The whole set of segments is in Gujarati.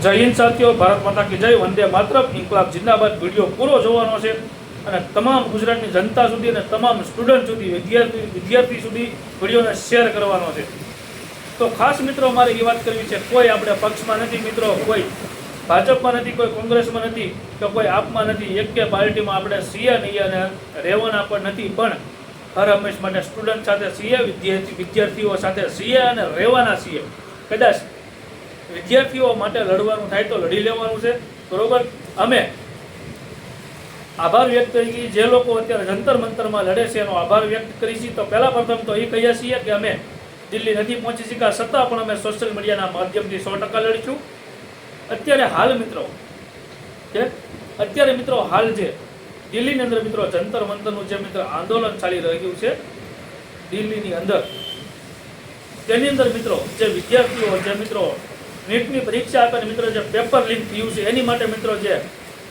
જય હિન્દ સાથીઓ, ભારત માતા કી જય, વંદે માતરમ, ઇન્કલાબ જિંદાબાદ. વિડીયો પૂરો જોવાનો છે અને તમામ ગુજરાતની જનતા સુધી અને તમામ સ્ટુડન્ટ સુધી, વિદ્યાર્થી સુધી વિડીયોને શેર કરવાનો છે. તો ખાસ મિત્રો મારે એ વાત કરવી છે, કોઈ આપણે પક્ષમાં નથી મિત્રો, કોઈ ભાજપમાં નથી, કોઈ કોંગ્રેસમાં નથી, કે કોઈ આપમાં નથી, એક કે પાર્ટીમાં આપણે છીએ નહીં અને રહેવાના પણ નથી, પણ હર હંમેશ માટે સ્ટુડન્ટ સાથે છીએ, વિદ્યાર્થીઓ સાથે છીએ અને રહેવાના છીએ. કદાચ વિદ્યાર્થીઓ માટે લડવાનું થાય તો લડી લેવાનું છે, બરોબર. અમે આભાર વ્યક્ત કરી, જે લોકો અત્યારે જંતર મંતરમાં લડે છે એનો આભાર વ્યક્ત કરીશું. તો પહેલા પ્રથમ તો એ કહીએ છીએ કે અમે દિલ્હી નથી પહોંચી શક્યા, છતાં પણ અમે સોશિયલ મીડિયાના માધ્યમથી 100% લડીશું. અત્યારે હાલ મિત્રો હાલ જે દિલ્હીની અંદર મિત્રો જંતર મંતરનું જે મિત્રો આંદોલન ચાલી રહ્યું છે દિલ્હીની અંદર, તેની અંદર મિત્રો જે વિદ્યાર્થીઓ જે મિત્રો નીટની પરીક્ષા આપે મિત્રો જે પેપર લીક થયું છે એની માટે મિત્રો જે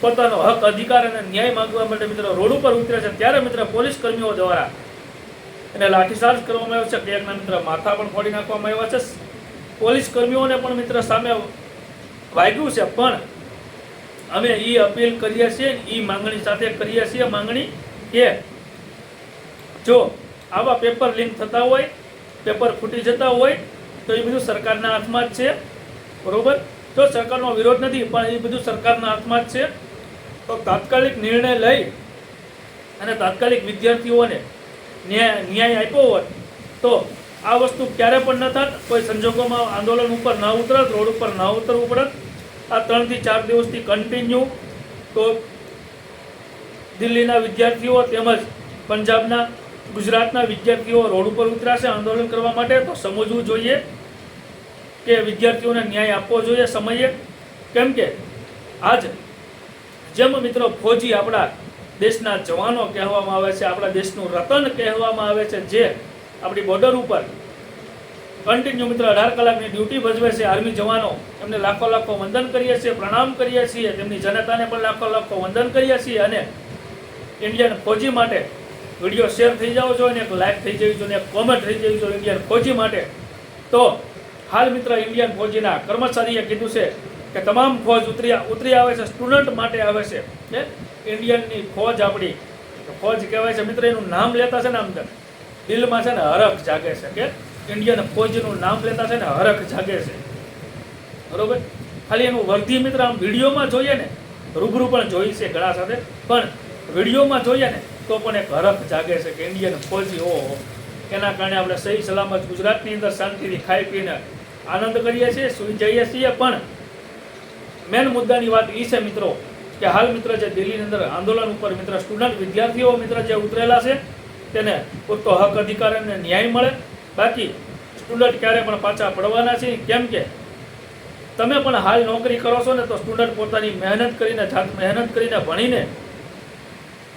પોતાનો હક, અધિકાર અને ન્યાય માંગવા માટે મિત્રો રોડ ઉપર ઉતરે છે, ત્યારે મિત્રો પોલીસ કર્મીઓ દ્વારા એને લાઠીચાર્જ કરવામાં આવ્યો છે. કેટલાકના મિત્ર માથા પણ ફોડી નાખવામાં આવ્યા છે. પોલીસ કર્મીઓને પણ મિત્ર સામે વાગ્યું છે. પણ અમે એ અપીલ કરીએ છીએ, એ માંગણી સાથે કરીએ છીએ માંગણી કે જો આવા પેપર લીક થતા હોય, પેપર ફૂટી જતા હોય તો એ બધું સરકારના હાથમાં જ છે, બરોબર. જો સરકારનો વિરોધ નથી, પણ એ બધું સરકારના હાથમાં જ છે. તો તાત્કાલિક નિર્ણય લઈ અને તાત્કાલિક વિદ્યાર્થીઓને ન્યાય આપ્યો હોત તો આ વસ્તુ ક્યારે પણ ન થાત. કોઈ સંજોગોમાં આંદોલન ઉપર ન ઉતરત, રોડ ઉપર ન ઉતરવું પડત. આ 3 થી 4 દિવસથી કન્ટિન્યુ તો દિલ્હીના વિદ્યાર્થીઓ તેમજ પંજાબના, ગુજરાતના વિદ્યાર્થીઓ રોડ ઉપર ઉતર્યા છે આંદોલન કરવા માટે. તો સમજવું જોઈએ કે વિદ્યાર્થીઓને ન્યાય આપવો જોઈએ સમયે. કેમ કે આજ જેમ મિત્રો ફોજી આપણા દેશના જવાનો કહેવામાં આવે છે, આપણા દેશનું રતન કહેવામાં આવે છે, જે આપણી બોર્ડર ઉપર કન્ટિન્યુ મિત્રો 18 કલાકની ડ્યુટી ભજવે છે આર્મી જવાનો, એમને લાખો લાખો વંદન કરીએ છીએ, પ્રણામ કરીએ છીએ. તેમની જનતાને પણ લાખો લાખો વંદન કરીએ છીએ. અને ઇન્ડિયન ફોજી માટે વિડીયો શેર થઈ જવો જોઈએ, ને એક લાઈક થઈ જવી જોઈએ, એક કોમેન્ટ થઈ જવી જોઈએ ઇન્ડિયન ફોજી માટે. તો હાલ મિત્ર ઇન્ડિયન ફોજીના કર્મચારીએ કીધું છે કે તમામ ફોજ ઉતરી આવે છે, સ્ટુડન્ટ માટે આવે છે. ઇન્ડિયનની ફોજ, આપણી ફોજ કહેવાય છે મિત્ર, એનું નામ લેતા છે ને આમ દિલમાં છે ને હરખ જાગે છે કે ઇન્ડિયન ફોજનું નામ લેતા છે ને હરખ જાગે છે, બરોબર. ખાલી એનું વર્ધી મિત્ર આમ વિડીયોમાં જોઈએ ને, રૂબરૂ પણ જોઈ છે ઘણા સાથે, પણ વિડીયોમાં જોઈએ ને તો પણ એક હરખ જાગે છે કે ઇન્ડિયન ફોજી. ઓહો, એના કારણે આપણે સહી સલામત ગુજરાતની અંદર શાંતિથી ખાઈ પીને આનંદ કરીએ છીએ, સુઈ જઈએ છીએ. પણ મેન મુદ્દાની વાત એ છે મિત્રો કે હાલ મિત્ર જે દિલ્હીની અંદર આંદોલન ઉપર મિત્ર સ્ટુડન્ટ વિદ્યાર્થીઓ મિત્ર જે ઉતરેલા છે તેને પૂરતો હક, અધિકાર અને ન્યાય મળે. બાકી સ્ટુડન્ટ ક્યારે પણ પાછા પડવાના છે. કેમ કે તમે પણ હાલ નોકરી કરો છો ને, તો સ્ટુડન્ટ પોતાની મહેનત કરીને, મહેનત કરીને ભણીને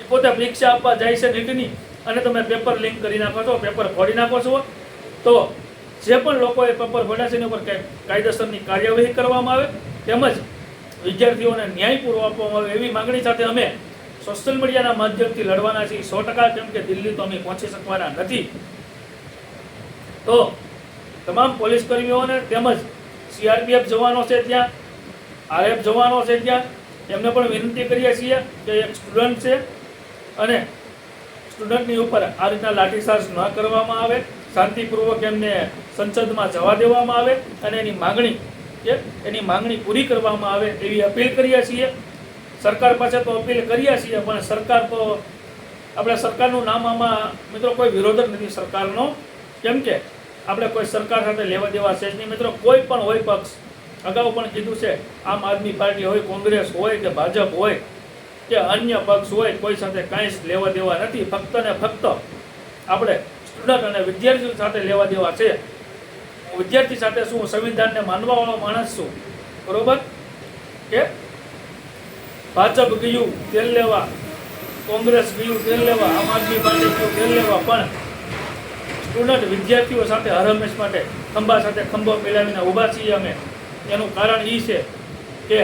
એ પોતે પરીક્ષા આપવા જાય છે નીટની, અને તમે પેપર લીક કરી નાખો છો, પેપર ફોડી નાખો છો. તો જે પણ લોકોએ પેપર ફોડ્યા છે એની ઉપર કાયદેસરની કાર્યવાહી કરવામાં આવે, તેમજ વિદ્યાર્થીઓને ન્યાય પૂરો આપવામાં આવે, એવી માંગણી સાથે અમે સોશિયલ મીડિયાના માધ્યમથી લડવાના છીએ 100%. કેમ કે દિલ્હી તો અમે પહોંચી શકવાના નથી. તો તમામ પોલીસ કર્મીઓને તેમજ CRPF જવાનો છે ત્યાં, RF જવાનો છે ત્યાં, એમને પણ વિનંતી કરીએ છીએ કે એક સ્ટુડન્ટ છે અને સ્ટુડન્ટની ઉપર આ રીતના લાઠીચાર્જ ન કરવામાં આવે, શાંતિપૂર્વક એમને સંસદમાં જવા દેવામાં આવે અને એની માંગણી પૂરી કરવામાં આવે એવી અપીલ કરીએ છીએ. સરકાર પાસે તો અપીલ કરીએ છીએ, પણ સરકાર તો આપણે સરકારનું નામ આમાં મિત્રો કોઈ વિરોધ જ નથી સરકારનો. કેમ કે આપણે કોઈ સરકાર સાથે લેવા દેવા છે જ નહીં મિત્રો. કોઈ પણ હોય પક્ષ, અગાઉ પણ કીધું છે, આમ આદમી પાર્ટી હોય, કોંગ્રેસ હોય કે ભાજપ હોય કે અન્ય પક્ષ હોય, કોઈ સાથે કાંઈ જ લેવા દેવા નથી. ફક્ત ને ફક્ત આપણે સ્ટુડન્ટ અને વિદ્યાર્થીઓ સાથે લેવા દેવા છે. વિદ્યાર્થી સાથે શું, સંવિધાનને માનવાવાળો માણસ છું, બરોબર. કે ભાજપ ગયું તેલ લેવા, કોંગ્રેસ ગયું તેલ લેવા, આમ આદમી પાર્ટી ગયું તેલ લેવા, પણ સ્ટુડન્ટ વિદ્યાર્થીઓ સાથે હર હંમેશ માટે ખંભા સાથે ખંભો મિલાવીને ઊભા છીએ અમે. એનું કારણ એ છે કે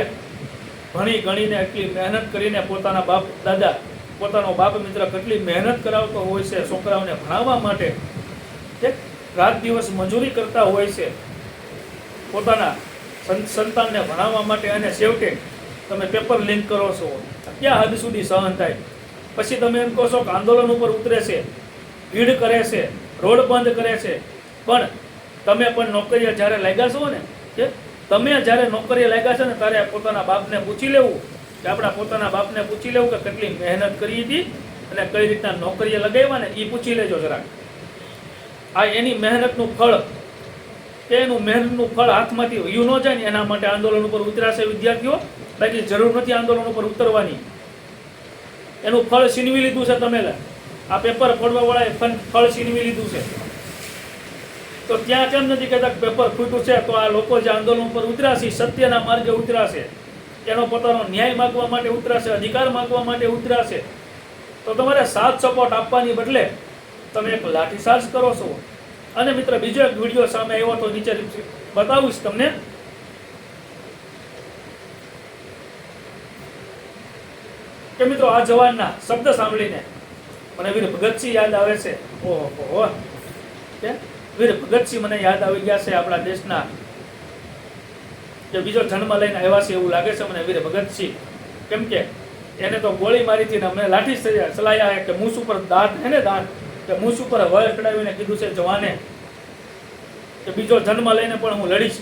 ભણી ગણીને એટલી મહેનત કરીને પોતાના બાપ દાદા, પોતાનો બાપ મિત્ર કેટલી મહેનત કરાવતો હોય છે છોકરાઓને ભણાવવા માટે, રાત દિવસ મજૂરી કરતા હોય છે, પોતાના સંતાનને ભણાવવા માટે અને છેવટે તમે પેપર લીક કરો છો, ક્યાં હદ સુધી સહન થાય? પછી તમે એમ કહો છો કે આંદોલન ઉપર ઉતરે છે, ભીડ કરે છે, રોડ બંધ કરે છે, પણ તમે પણ નોકરીએ જ્યારે લાગ્યા છો ને, કે તમે જ્યારે નોકરીએ લાગ્યા છો ને ત્યારે પોતાના બાપને પૂછી લેવું, કે આપણા પોતાના બાપને પૂછી લેવું કે કેટલી મહેનત કરી હતી અને કઈ રીતના નોકરીએ લગાવ્યા ને, એ પૂછી લેજો જરાક. આ એની મહેનતનું ફળ, કે એનું મહેનતનું ફળ હાથમાંથી વયું ન જાય ને એના માટે આંદોલન ઉપર ઉતર્યા છે વિદ્યાર્થીઓ. બાકી જરૂર નથી આંદોલન ઉપર ઉતરવાની. એનું ફળ છીનવી લીધું છે તમે. આ પેપર ફોડવાવાળાએ ફળ છીનવી લીધું છે. તો ત્યાં કેમ નથી કહેતા કે પેપર ખૂટ્યું છે? તો આ લોકો જે આંદોલન ઉપર ઉતર્યા છે, સત્યના માર્ગે ઉતર્યા છે, એનો પોતાનો ન્યાય માગવા માટે ઉતર્યા છે, અધિકાર માગવા માટે ઉતર્યા છે. તો તમારે સાથ સપોર્ટ આપવાની બદલે તમે એક લાઠીચાર્જ કરો છો. અને મિત્ર, બીજો એક વિડીયો સામે આવ્યો તો નીચે બતાવીશ તમને. કે મિત્રો, આ જવાનના શબ્દ સાંભળીને મને વીર ભગતસિંહ યાદ આવે છે. ઓહો, કે વીર ભગતસિંહ મને યાદ આવી ગયા છે, આપણા દેશના જે બીજો જન્મ લઈને આવ્યા છે એવું લાગે છે મને વીર ભગતસિંહ. કેમ કે એને તો ગોળી મારી હતી ને અમને લાઠી ચલાયા કે મૂછ ઉપર દાંત હે ને, દાંત કે મૂછ ઉપર વળ ચડાવીને કીધું છે જવાને કે બીજો જન્મ લઈને પણ હું લડીશ,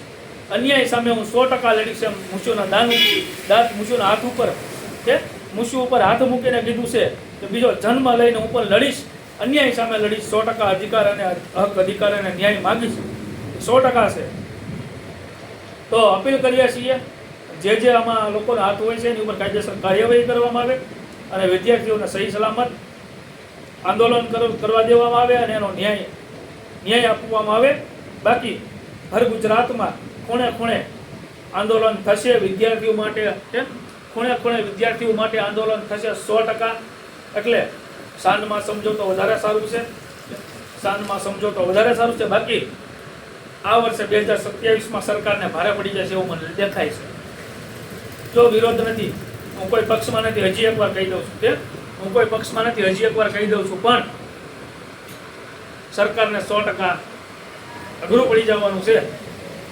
અન્યાય સામે હું 100% લડીશ. એમ મૂછોના દાંત મૂછોના હાથ ઉપર, કે મૂછું ઉપર હાથ મૂકીને કીધું છે કે બીજો જન્મ લઈને હું પણ લડીશ, અન્યાય સામે લડીશ, 100% અધિકાર અને હક અધિકાર અને ન્યાય માગીશ, 100% છે. તો અપીલ કરીએ છીએ જે આમાં લોકોના હાથ હોય છે એની ઉપર કાયદેસર કાર્યવાહી કરવામાં આવે અને વિદ્યાર્થીઓને સહી સલામત આંદોલન કરવા દેવામાં આવે અને એનો ન્યાય આપવામાં આવે. બાકી હર ગુજરાતમાં ખૂણે ખૂણે આંદોલન થશે વિદ્યાર્થીઓ માટે, ખૂણે ખૂણે વિદ્યાર્થીઓ માટે આંદોલન થશે 100%. એટલે શાંતમાં સમજો તો વધારે સારું છે, શાંતમાં સમજો તો વધારે સારું છે. બાકી આ વર્ષે 2027માં સરકારને ભારે પડી જશે એવું મને દેખાય છે. જો વિરોધ નથી, હું કોઈ પક્ષમાં નથી, હજી એકવાર કહી દઉં છું, કે હું કોઈ પક્ષમાં નથી, હજી એકવાર કહી દઉં છું, પણ સરકારને 100% અઘરું પડી જવાનું છે.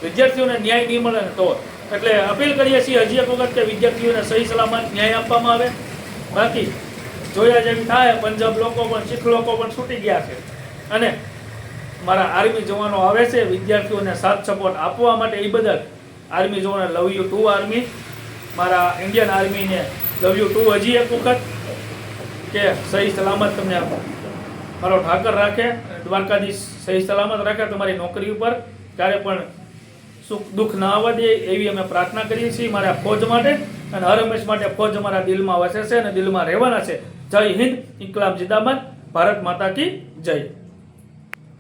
વિદ્યાર્થીઓને ન્યાય નહીં મળે ને તો. એટલે અપીલ કરીએ છીએ હજી એક વખત કે વિદ્યાર્થીઓને સહી સલામત ન્યાય આપવામાં આવે. બાકી જોયા જેવી થાય, પંજાબ લોકો પણ, શીખ લોકો પણ છૂટી ગયા છે અને મારા આર્મી જવાનો આવે છે વિદ્યાર્થીઓને સાથ સપોર્ટ આપવા માટે. એ બદલ આર્મી જવાનોને લવ યુ ટુ આર્મી, મારા ઇન્ડિયન આર્મીને લવ યુ ટુ હજી એક વખત, કે સહી સલામત તમને મારો ઠાકર રાખે, દ્વારકાધીશ સહી સલામત રાખે તમારી નોકરી ઉપર, ક્યારે પણ સુખ દુઃખ ના આવવા દે એવી અમે પ્રાર્થના કરીએ છીએ મારા ફોજ માટે. અને હર હંમેશ માટે ફોજ અમારા દિલમાં વસે છે અને દિલમાં રહેવાના છે. જય હિન્દ, ઇન્કલાબ જિંદાબાદ, ભારત માતા કી જય.